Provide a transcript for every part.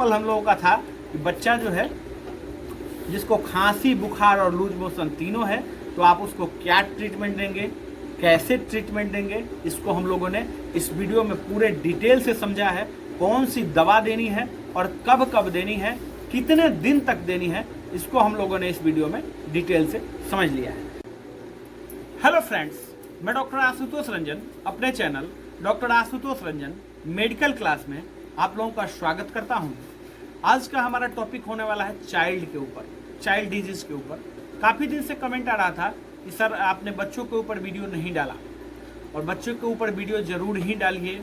Example हम लोगों का था कि बच्चा जो है जिसको खांसी, बुखार और लूज मोशन तीनों है, तो आप उसको क्या ट्रीटमेंट देंगे, कैसे ट्रीटमेंट देंगे, इसको हम लोगों ने इस वीडियो में पूरे डिटेल से समझा है। कौन सी दवा देनी है और कब कब देनी है, कितने दिन तक देनी है, इसको हम लोगों ने इस वीडियो में डिटेल से समझ लिया है। हेलो फ्रेंड्स, मैं डॉक्टर आशुतोष रंजन अपने channel doctor Ashutosh Ranjan medical class में आप लोगों का स्वागत करता हूं। आज का हमारा टॉपिक होने वाला है चाइल्ड के ऊपर, चाइल्ड डिजीज के ऊपर। काफ़ी दिन से कमेंट आ रहा था कि सर आपने बच्चों के ऊपर वीडियो नहीं डाला, और बच्चों के ऊपर वीडियो ज़रूर ही डालिए।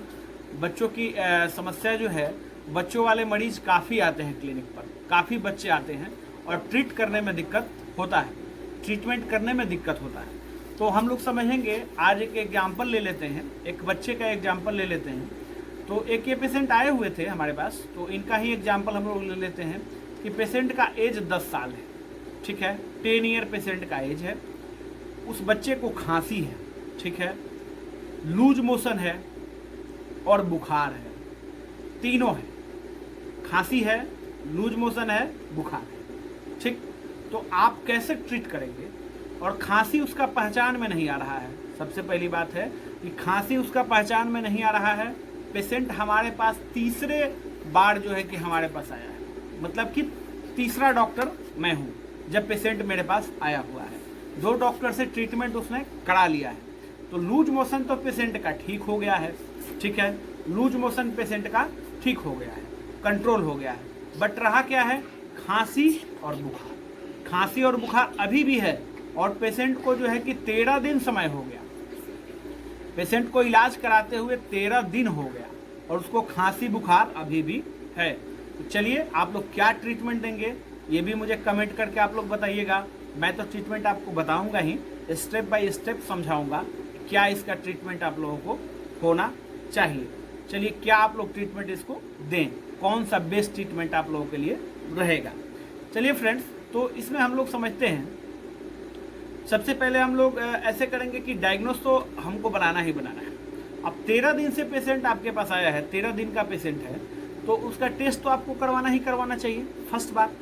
बच्चों की समस्या जो है, बच्चों वाले मरीज काफ़ी आते हैं क्लिनिक पर, काफ़ी बच्चे आते हैं और ट्रीट करने में दिक्कत होता है, ट्रीटमेंट करने में दिक्कत होता है। तो हम लोग समझेंगे, आज एक एग्जाम्पल ले लेते हैं, एक बच्चे का एग्जाम्पल ले लेते हैं। तो एक ये पेशेंट आए हुए थे हमारे पास, तो इनका ही एग्जाम्पल हम लोग ले लेते हैं कि पेशेंट का एज 10 साल है, ठीक है, 10 ईयर पेशेंट का एज है। उस बच्चे को खांसी है, ठीक है, लूज मोशन है और बुखार है, तीनों है। खांसी है, लूज मोशन है, बुखार है, ठीक। तो आप कैसे ट्रीट करेंगे? और खांसी उसका पहचान में नहीं आ रहा है। सबसे पहली बात है कि खांसी उसका पहचान में नहीं आ रहा है। पेशेंट हमारे पास तीसरे बार जो है कि हमारे पास आया है, मतलब कि तीसरा डॉक्टर मैं हूँ जब पेशेंट मेरे पास आया हुआ है। 2 डॉक्टर से ट्रीटमेंट उसने करा लिया है। तो लूज मोशन तो पेशेंट का ठीक हो गया है, ठीक है, लूज मोशन पेशेंट का ठीक हो गया है, कंट्रोल हो गया है। बट रहा क्या है? खांसी और बुखार। खांसी और बुखार अभी भी है, और पेशेंट को जो है कि 13 दिन समय हो गया, पेशेंट को इलाज कराते हुए 13 दिन हो गया, और उसको खांसी बुखार अभी भी है। तो चलिए, आप लोग क्या ट्रीटमेंट देंगे ये भी मुझे कमेंट करके आप लोग बताइएगा। मैं तो ट्रीटमेंट आपको बताऊंगा ही, स्टेप बाय स्टेप समझाऊंगा क्या इसका ट्रीटमेंट आप लोगों को होना चाहिए। चलिए, क्या आप लोग ट्रीटमेंट इसको दें, कौन सा बेस्ट ट्रीटमेंट आप लोगों के लिए रहेगा। चलिए फ्रेंड्स, तो इसमें हम लोग समझते हैं। सबसे पहले हम लोग ऐसे करेंगे कि डायग्नोस तो हमको बनाना ही बनाना है। अब 13 दिन से पेशेंट आपके पास आया है, 13 दिन का पेशेंट है, तो उसका टेस्ट तो आपको करवाना ही करवाना चाहिए, फर्स्ट बात,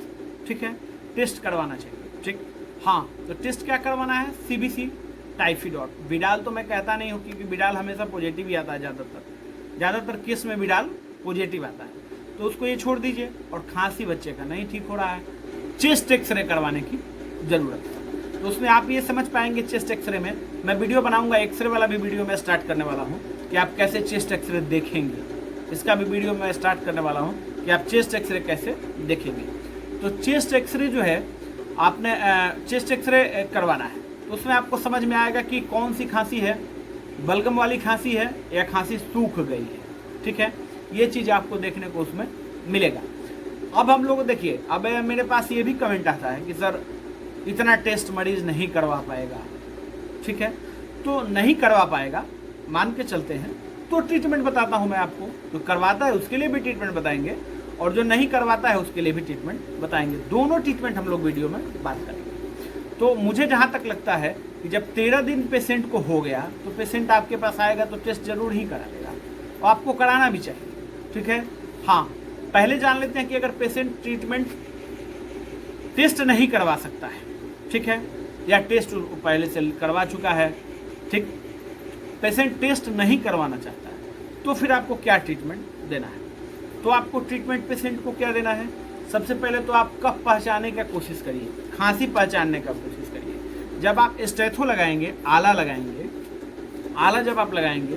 ठीक है, टेस्ट करवाना चाहिए, ठीक। हाँ, तो टेस्ट क्या करवाना है? CBC, typhoid. विडाल तो मैं कहता नहीं हूँ, क्योंकि विडाल हमेशा पॉजिटिव ही आता है, ज़्यादातर केस में विडाल पॉजिटिव आता है, तो उसको ये छोड़ दीजिए। और खांसी बच्चे का नहीं ठीक हो रहा है, चेस्ट एक्सरे करवाने की ज़रूरत है। तो उसमें आप ये समझ पाएंगे, चेस्ट एक्सरे में मैं वीडियो बनाऊंगा, एक्सरे वाला भी वीडियो मैं स्टार्ट करने वाला हूँ कि आप कैसे चेस्ट एक्सरे देखेंगे। इसका भी वीडियो मैं स्टार्ट करने वाला हूँ कि आप चेस्ट एक्सरे कैसे देखेंगे। तो चेस्ट एक्सरे जो है, आपने चेस्ट एक्सरे करवाना है, तो उसमें आपको समझ में आएगा कि कौन सी खांसी है, बलगम वाली खांसी है या खांसी सूख गई है, ठीक है, ये चीज़ आपको देखने को उसमें मिलेगा। अब हम लोग देखिए, अब मेरे पास ये भी कमेंट आता है कि सर इतना टेस्ट मरीज नहीं करवा पाएगा, ठीक है, तो नहीं करवा पाएगा, मान के चलते हैं, तो ट्रीटमेंट बताता हूं मैं आपको। जो करवाता है उसके लिए भी ट्रीटमेंट बताएंगे, और जो नहीं करवाता है उसके लिए भी ट्रीटमेंट बताएंगे। दोनों ट्रीटमेंट हम लोग वीडियो में बात करेंगे। तो मुझे जहां तक लगता है कि जब 13 दिन पेशेंट को हो गया, तो पेशेंट आपके पास आएगा तो टेस्ट जरूर ही करा लेगा, और आपको कराना भी चाहिए, ठीक है। हाँ, पहले जान लेते हैं कि अगर पेशेंट ट्रीटमेंट टेस्ट नहीं करवा सकता है, ठीक है, या टेस्ट पहले से करवा चुका है, ठीक, पेशेंट टेस्ट नहीं करवाना चाहता है, तो फिर आपको क्या ट्रीटमेंट देना है? तो आपको ट्रीटमेंट पेशेंट को क्या देना है? सबसे पहले तो आप कफ पहचानने का कोशिश करिए, खांसी पहचानने का कोशिश करिए। जब आप स्टेथो लगाएंगे, आला लगाएंगे, आला जब आप लगाएंगे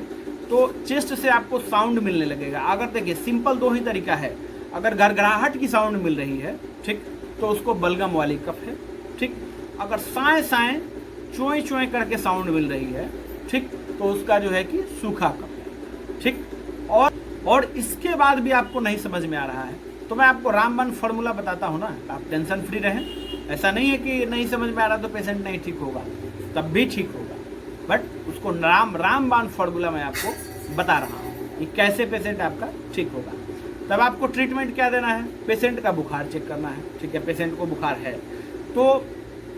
तो चेस्ट से आपको साउंड मिलने लगेगा। अगर देखिए, सिंपल 2 ही तरीका है। अगर घरघराहट की साउंड मिल रही है, ठीक, तो उसको बलगम वाली कफ है, ठीक। अगर साए साए चोए चोए करके साउंड मिल रही है, ठीक, तो उसका जो है कि सूखा कफ है, ठीक। और इसके बाद भी आपको नहीं समझ में आ रहा है, तो मैं आपको रामबाण फार्मूला बताता हूँ ना, आप टेंशन फ्री रहें। ऐसा नहीं है कि नहीं समझ में आ रहा तो पेशेंट नहीं ठीक होगा, तब भी ठीक होगा, बट उसको रामबाण फार्मूला मैं आपको बता रहा हूँ कि कैसे पेशेंट आपका ठीक होगा। तब आपको ट्रीटमेंट क्या देना है? पेशेंट का बुखार चेक करना है, ठीक है, पेशेंट को बुखार है, तो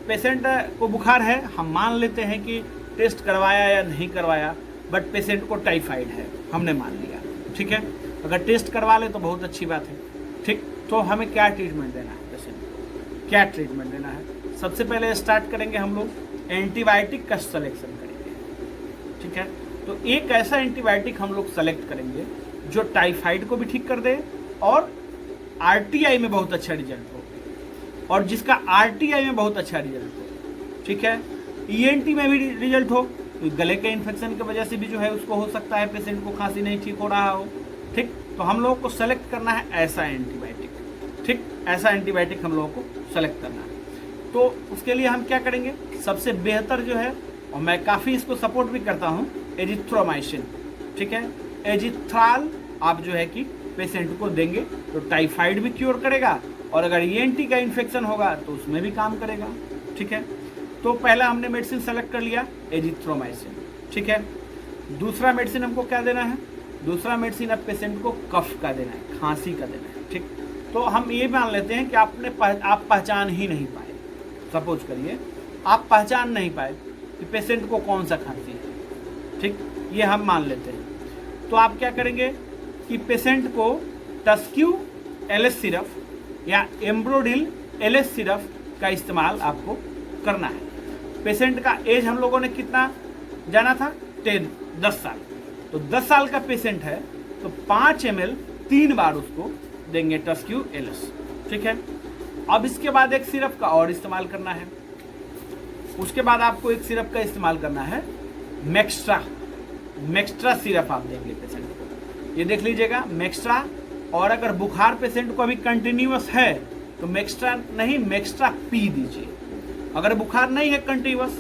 पेशेंट को बुखार है, हम मान लेते हैं कि टेस्ट करवाया या नहीं करवाया, बट पेशेंट को टाइफाइड है, हमने मान लिया, ठीक है। अगर टेस्ट करवा ले तो बहुत अच्छी बात है, ठीक, तो हमें क्या ट्रीटमेंट देना है पेशेंट को, क्या ट्रीटमेंट देना है? सबसे पहले स्टार्ट करेंगे हम लोग एंटीबायोटिक का सिलेक्शन करेंगे। ठीक है, तो एक ऐसा एंटीबायोटिक हम लोग सेलेक्ट करेंगे जो टाइफाइड को भी ठीक कर दे और आरटीआई में बहुत अच्छा रिजल्ट हो, और जिसका आरटीआई में बहुत अच्छा रिजल्ट हो। ठीक है, ईएनटी में भी रिजल्ट हो, तो गले के इन्फेक्शन की वजह से भी जो है उसको हो सकता है पेशेंट को खांसी नहीं ठीक हो रहा हो। ठीक, तो हम लोगों को सेलेक्ट करना है ऐसा एंटीबायोटिक। ठीक, ऐसा एंटीबायोटिक हम लोगों को सेलेक्ट करना है। तो उसके लिए हम क्या करेंगे, सबसे बेहतर जो है, और मैं काफ़ी इसको सपोर्ट भी करता हूँ, एजिथ्रोमाइसिन। ठीक है, एजिथ्राल आप जो है कि पेशेंट को देंगे तो टाइफाइड भी क्योर करेगा, और अगर ईएनटी का इन्फेक्शन होगा तो उसमें भी काम करेगा। ठीक है, तो पहला हमने मेडिसिन सेलेक्ट कर लिया एजिथ्रोमाइसिन। ठीक है, दूसरा मेडिसिन हमको क्या देना है, दूसरा मेडिसिन अब पेशेंट को कफ का देना है, खांसी का देना है। ठीक, तो हम ये मान लेते हैं कि आप पहचान ही नहीं पाए, सपोज करिए आप पहचान नहीं पाए कि पेशेंट को कौन सा खांसी है। ठीक, ये हम मान लेते हैं। तो आप क्या करेंगे कि पेशेंट को टस्क्यू एलएस सिरप या एम्ब्रोडिल एलएस सिरप का इस्तेमाल आपको करना है। पेशेंट का एज हम लोगों ने कितना जाना था, 10 साल। तो 10 साल का पेशेंट है तो 5 ml 3 बार उसको देंगे टस्क्यू एलएस। ठीक है, अब इसके बाद एक सिरप का और इस्तेमाल करना है। उसके बाद आपको एक सिरप का इस्तेमाल करना है मैक्स्ट्रा सिरप आप देंगे पेशेंट को। ये देख लीजिएगा मैक्स्ट्रा, और अगर बुखार पेशेंट को अभी कंटिन्यूअस है तो मैक्स्ट्रा नहीं मैक्स्ट्रा पी दीजिए। अगर बुखार नहीं है कंटिन्यूअस,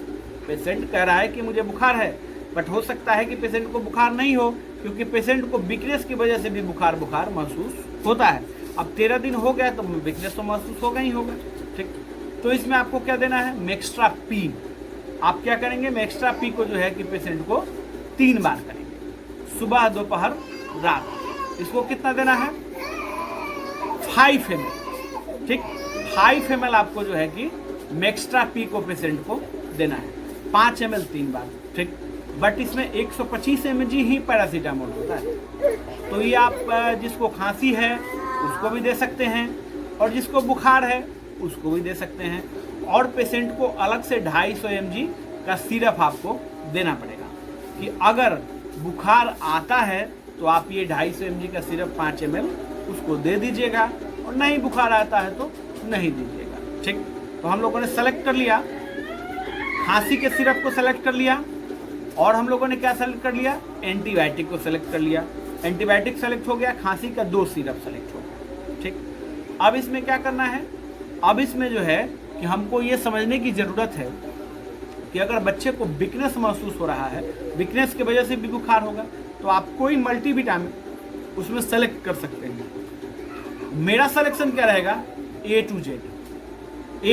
पेशेंट कह रहा है कि मुझे बुखार है, बट हो सकता है कि पेशेंट को बुखार नहीं हो, क्योंकि पेशेंट को वीकनेस की वजह से भी बुखार महसूस होता है। अब 13 दिन हो गया तो वीकनेस तो महसूस होगा ही होगा। ठीक, तो इसमें आपको क्या देना है, मैक्स्ट्रा पी। आप क्या करेंगे, मैक्स्ट्रा पी को जो है कि पेशेंट को 3 बार करेंगे, सुबह दोपहर रात। इसको कितना देना है, 5 ml। ठीक, 5 ml आपको जो है कि मैक्स्ट्रा पी को पेशेंट को देना है, 5 ml 3 बार। ठीक, बट इसमें 125 mg ही पैरासीटामोल होता है। तो ये आप जिसको खांसी है उसको भी दे सकते हैं, और जिसको बुखार है उसको भी दे सकते हैं, और पेशेंट को अलग से 250 mg का सिरप आपको देना पड़ेगा कि अगर बुखार आता है तो आप ये 250 mg का सिरप 5 ml उसको दे दीजिएगा, और नहीं बुखार आता है तो नहीं दीजिएगा। ठीक, तो हम लोगों ने सेलेक्ट कर लिया, खांसी के सिरप को सेलेक्ट कर लिया, और हम लोगों ने क्या सेलेक्ट कर लिया, एंटीबायोटिक को सेलेक्ट कर लिया। एंटीबायोटिक सेलेक्ट हो गया, खांसी का 2 सिरप सेलेक्ट हो गया। ठीक, अब इसमें क्या करना है, अब इसमें जो है कि हमको ये समझने की ज़रूरत है कि अगर बच्चे को वीकनेस महसूस हो रहा है, वीकनेस की वजह से भी बुखार होगा, तो आप कोई मल्टीविटामिन उसमें सेलेक्ट कर सकते हैं। मेरा सिलेक्शन क्या रहेगा, A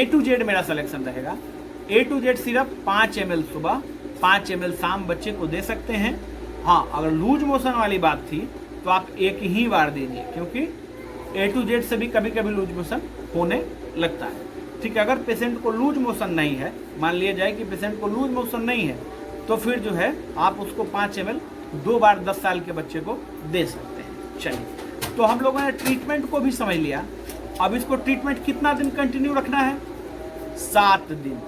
to Z मेरा सिलेक्शन रहेगा। A to Z syrup 5 ml सुबह, 5 ml शाम बच्चे को दे सकते हैं। हाँ, अगर लूज मोशन वाली बात थी तो आप एक ही बार दीजिए, क्योंकि A to Z से भी कभी कभी लूज मोशन होने लगता है। ठीक है, अगर पेशेंट को लूज मोशन नहीं है, मान लिया जाए कि पेशेंट को लूज मोशन नहीं है, तो फिर जो है आप उसको 5 ml 2 बार 10 साल के बच्चे को दे सकते हैं। चलिए, तो हम लोगों ने ट्रीटमेंट को भी समझ लिया। अब इसको ट्रीटमेंट कितना दिन कंटिन्यू रखना है, 7 दिन,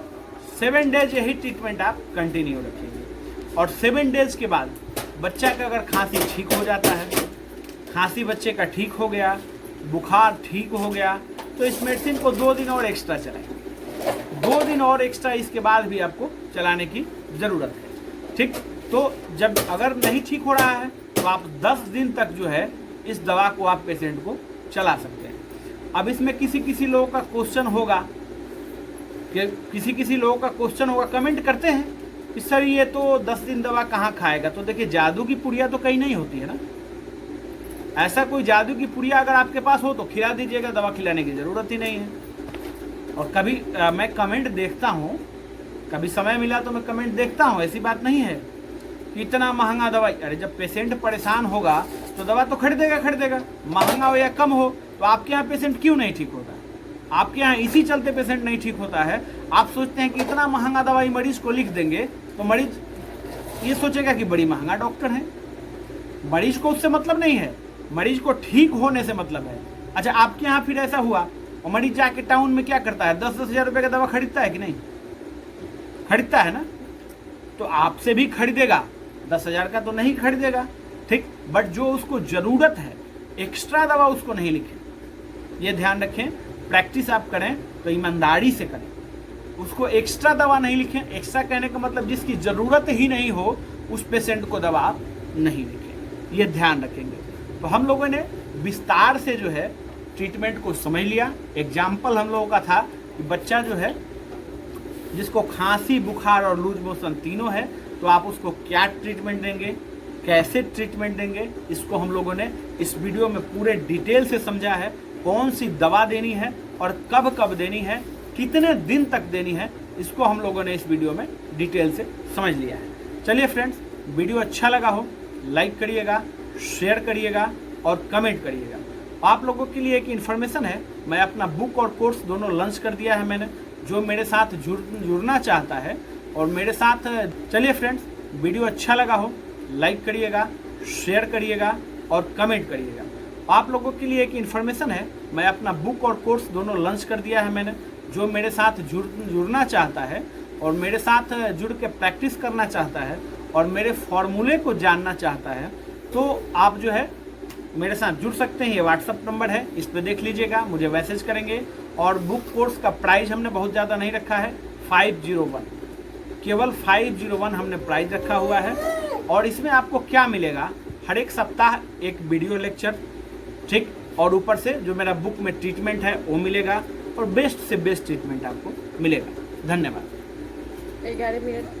7 डेज यही ट्रीटमेंट आप कंटिन्यू रखेंगे। और 7 डेज के बाद बच्चा का अगर खांसी ठीक हो जाता है, खांसी बच्चे का ठीक हो गया, बुखार ठीक हो गया, तो इस मेडिसिन को 2 दिन और एक्स्ट्रा चलाएं। 2 दिन और एक्स्ट्रा इसके बाद भी आपको चलाने की ज़रूरत है। ठीक, तो जब अगर नहीं ठीक हो रहा है तो आप 10 दिन तक जो है इस दवा को आप पेशेंट को चला सकते हैं। अब इसमें किसी लोगों का क्वेश्चन होगा, कि किसी लोगों का क्वेश्चन होगा, कमेंट करते हैं कि सर ये तो 10 दिन दवा कहाँ खाएगा। तो देखिए, जादू की पुड़िया तो कहीं नहीं होती है ना। ऐसा कोई जादू की पुड़िया अगर आपके पास हो तो खिला दीजिएगा, दवा खिलाने की ज़रूरत ही नहीं है। और कभी मैं कमेंट देखता हूँ, कभी समय मिला तो मैं कमेंट देखता हूँ, ऐसी बात नहीं है कि इतना महंगा दवाई। अरे जब पेशेंट परेशान होगा तो दवा तो खरीदेगा, महंगा हो या कम हो। तो आपके यहाँ पेशेंट क्यों नहीं ठीक होता है? आपके यहाँ इसी चलते पेशेंट नहीं ठीक होता है। आप सोचते हैं कि इतना महंगा दवाई मरीज को लिख देंगे तो मरीज ये सोचेगा कि बड़ी महंगा डॉक्टर है। मरीज को उससे मतलब नहीं है, मरीज को ठीक होने से मतलब है। अच्छा, आपके यहाँ फिर ऐसा हुआ और मरीज जाके टाउन में क्या करता है, 10-10 हज़ार रुपये का दवा खरीदता है कि नहीं, खरीदता है ना, तो आपसे भी खरीदेगा, 10,000 का तो नहीं खरीदेगा, ठीक, बट जो उसको जरूरत है एक्स्ट्रा दवा उसको नहीं लिखे। ये ध्यान रखें, प्रैक्टिस आप करें तो ईमानदारी से करें, उसको एक्स्ट्रा दवा नहीं लिखें। एक्स्ट्रा कहने का मतलब जिसकी जरूरत ही नहीं हो उस पेशेंट को दवा आप नहीं लिखें, ये ध्यान रखेंगे। तो हम लोगों ने विस्तार से जो है ट्रीटमेंट को समझ लिया। एग्जाम्पल हम लोगों का था कि बच्चा जो है जिसको खांसी, बुखार और लूज मोशन तीनों है, तो आप उसको क्या ट्रीटमेंट देंगे, कैसे ट्रीटमेंट देंगे, इसको हम लोगों ने इस वीडियो में पूरे डिटेल से समझा है। कौन सी दवा देनी है और कब कब देनी है, कितने दिन तक देनी है, इसको हम लोगों ने इस वीडियो में डिटेल से समझ लिया है। चलिए फ्रेंड्स, वीडियो अच्छा लगा हो लाइक करिएगा, शेयर करिएगा और कमेंट करिएगा। आप लोगों के लिए एक इन्फॉर्मेशन है, मैं अपना बुक और कोर्स दोनों लॉन्च कर दिया है मैंने। जो मेरे साथ जुड़ना चाहता है और मेरे साथ, चलिए फ्रेंड्स, वीडियो अच्छा लगा हो लाइक करिएगा, शेयर करिएगा और कमेंट करिएगा। आप लोगों के लिए एक इन्फॉर्मेशन है, मैं अपना बुक और कोर्स दोनों लॉन्च कर दिया है मैंने। जो मेरे साथ जुड़ना चाहता है और मेरे साथ जुड़ के प्रैक्टिस करना चाहता है और मेरे फॉर्मूले को जानना चाहता है, तो आप जो है मेरे साथ जुड़ सकते हैं। ये व्हाट्सअप नंबर है, इस पर देख लीजिएगा, मुझे मैसेज करेंगे। और बुक कोर्स का प्राइस हमने बहुत ज़्यादा नहीं रखा है, 501, केवल 501 हमने प्राइस रखा हुआ है। और इसमें आपको क्या मिलेगा, हर एक सप्ताह एक वीडियो लेक्चर, ठीक, और ऊपर से जो मेरा बुक में ट्रीटमेंट है वो मिलेगा और बेस्ट से बेस्ट ट्रीटमेंट आपको मिलेगा। धन्यवाद। 11 मिनट